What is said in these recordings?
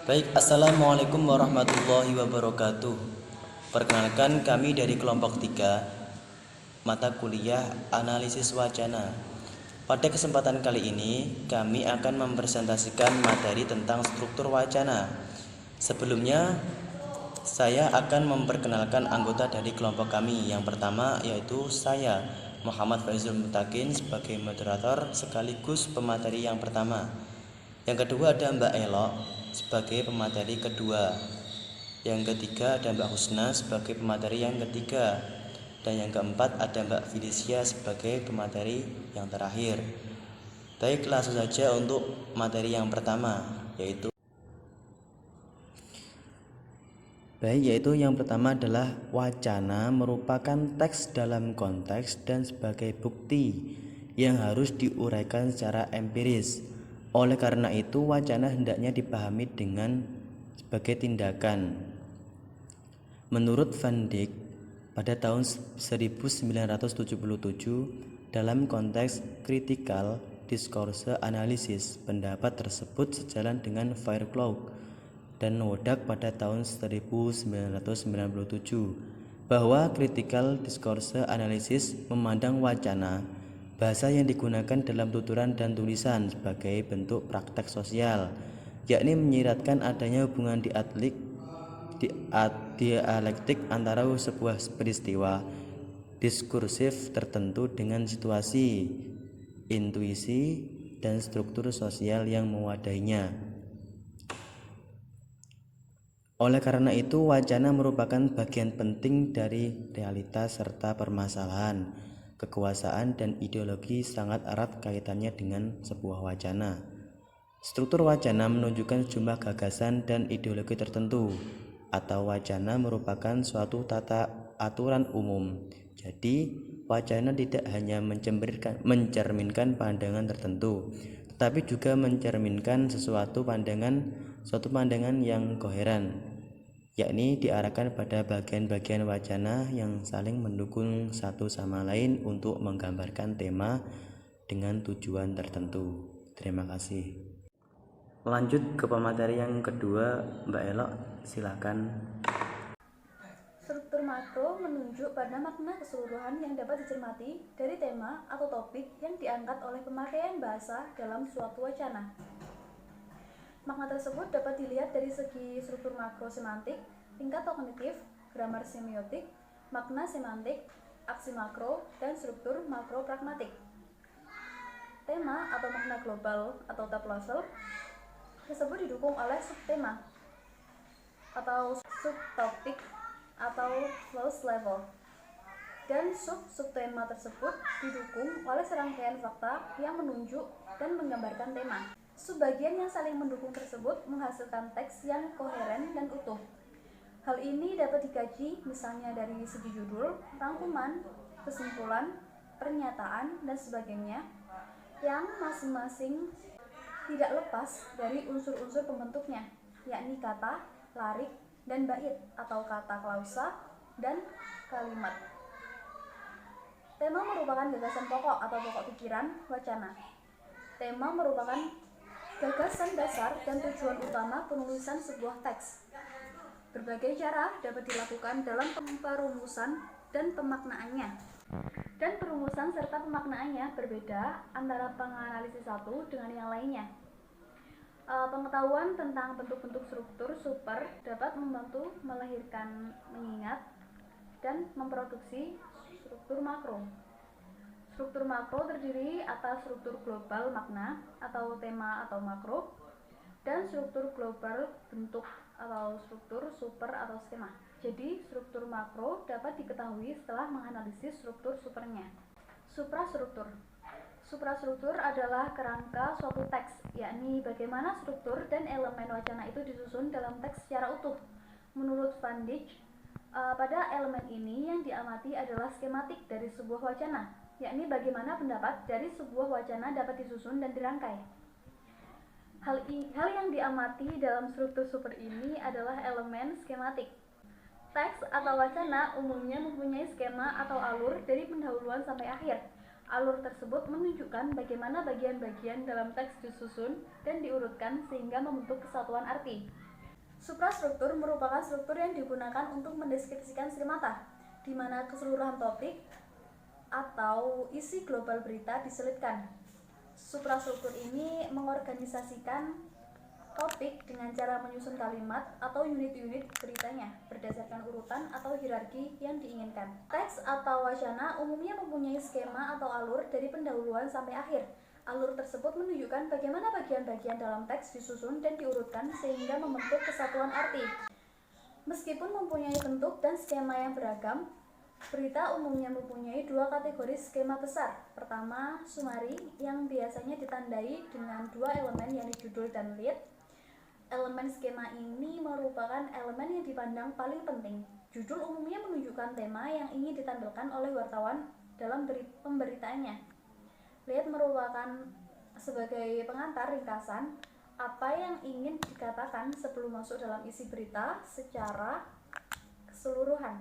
Baik, Assalamualaikum warahmatullahi wabarakatuh. Perkenalkan, kami dari kelompok 3 mata kuliah analisis wacana. Pada kesempatan kali ini, kami akan mempresentasikan materi tentang struktur wacana. Sebelumnya, saya akan memperkenalkan anggota dari kelompok kami. Yang pertama yaitu saya, Muhammad Faizul Mutakin, sebagai moderator sekaligus pemateri yang pertama. Yang kedua ada Mbak Elok sebagai pemateri kedua. Yang ketiga ada Mbak Husna sebagai pemateri yang ketiga. Dan yang keempat ada Mbak Felicia sebagai pemateri yang terakhir. Baik, langsung saja untuk materi yang pertama, yaitu yang pertama adalah wacana merupakan teks dalam konteks dan sebagai bukti yang harus diuraikan secara empiris. Oleh karena itu, wacana hendaknya dipahami dengan sebagai tindakan. Menurut Van Dijk, pada tahun 1977, dalam konteks critical discourse analysis, pendapat tersebut sejalan dengan Fairclough dan Wodak pada tahun 1997 bahwa critical discourse analysis memandang wacana, bahasa yang digunakan dalam tuturan dan tulisan, sebagai bentuk praktek sosial, yakni menyiratkan adanya hubungan dialektik antara sebuah peristiwa diskursif tertentu dengan situasi, intuisi, dan struktur sosial yang mewadahinya. Oleh karena itu, wacana merupakan bagian penting dari realitas serta permasalahan. Kekuasaan dan ideologi sangat erat kaitannya dengan sebuah wacana. Struktur wacana menunjukkan sejumlah gagasan dan ideologi tertentu, atau wacana merupakan suatu tata aturan umum. Jadi, wacana tidak hanya mencerminkan pandangan tertentu, tetapi juga mencerminkan suatu pandangan yang koheren, yakni diarahkan pada bagian-bagian wacana yang saling mendukung satu sama lain untuk menggambarkan tema dengan tujuan tertentu. Terima kasih. Lanjut ke pemateri yang kedua, Mbak Elok, silakan. Struktur makro menunjuk pada makna keseluruhan yang dapat dicermati dari tema atau topik yang diangkat oleh pemakaian bahasa dalam suatu wacana. Makna tersebut dapat dilihat dari segi struktur makro semantik, tingkat kognitif, grammar semiotik, makna semantik, aksi makro, dan struktur makro pragmatik. Tema atau makna global atau tabloid tersebut didukung oleh subtema atau subtopik atau close level, dan subtema tersebut didukung oleh serangkaian fakta yang menunjuk dan menggambarkan tema. Subbagian yang saling mendukung tersebut menghasilkan teks yang koheren dan utuh. Hal ini dapat dikaji misalnya dari segi judul, rangkuman, kesimpulan, pernyataan, dan sebagainya, yang masing-masing tidak lepas dari unsur-unsur pembentuknya, yakni kata, larik, dan bait atau kata klausa dan kalimat. Tema merupakan gagasan pokok atau pokok pikiran wacana. Tema merupakan gagasan dasar dan tujuan utama penulisan sebuah teks. Berbagai cara dapat dilakukan dalam perumusan dan pemaknaannya. Dan perumusan serta pemaknaannya berbeda antara penganalisis satu dengan yang lainnya. Pengetahuan tentang bentuk-bentuk struktur super dapat membantu melahirkan, mengingat, dan memproduksi struktur makro. Struktur makro terdiri atas struktur global makna atau tema atau makro, dan struktur global bentuk atau struktur super atau skema. Jadi, struktur makro dapat diketahui setelah menganalisis struktur supernya. Suprastruktur. Suprastruktur adalah kerangka suatu teks, yakni bagaimana struktur dan elemen wacana itu disusun dalam teks secara utuh. Menurut Van Dijk, pada elemen ini yang diamati adalah skematik dari sebuah wacana, yakni bagaimana pendapat dari sebuah wacana dapat disusun dan dirangkai. Hal yang diamati dalam struktur super ini adalah elemen skematik. Teks atau wacana umumnya mempunyai skema atau alur dari pendahuluan sampai akhir. Alur tersebut menunjukkan bagaimana bagian-bagian dalam teks disusun dan diurutkan sehingga membentuk kesatuan arti. Suprastruktur merupakan struktur yang digunakan untuk mendeskripsikan schemata, di mana keseluruhan topik atau isi global berita diselipkan. Suprastruktur ini mengorganisasikan topik dengan cara menyusun kalimat atau unit-unit beritanya berdasarkan urutan atau hierarki yang diinginkan. Teks atau wacana umumnya mempunyai skema atau alur dari pendahuluan sampai akhir. Alur tersebut menunjukkan bagaimana bagian-bagian dalam teks disusun dan diurutkan sehingga membentuk kesatuan arti. Meskipun mempunyai bentuk dan skema yang beragam, berita umumnya mempunyai dua kategori skema besar. Pertama, sumari yang biasanya ditandai dengan dua elemen yakni judul dan lead. Elemen skema ini merupakan elemen yang dipandang paling penting. Judul umumnya menunjukkan tema yang ingin ditampilkan oleh wartawan dalam pemberitaannya. Lead merupakan sebagai pengantar ringkasan apa yang ingin dikatakan sebelum masuk dalam isi berita secara keseluruhan.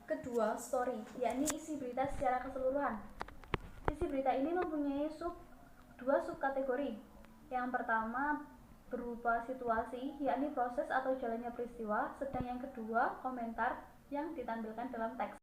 Kedua, story, yakni isi berita secara keseluruhan. Isi berita ini mempunyai dua subkategori. Yang pertama berupa situasi, yakni proses atau jalannya peristiwa, sedang yang kedua komentar yang ditampilkan dalam teks.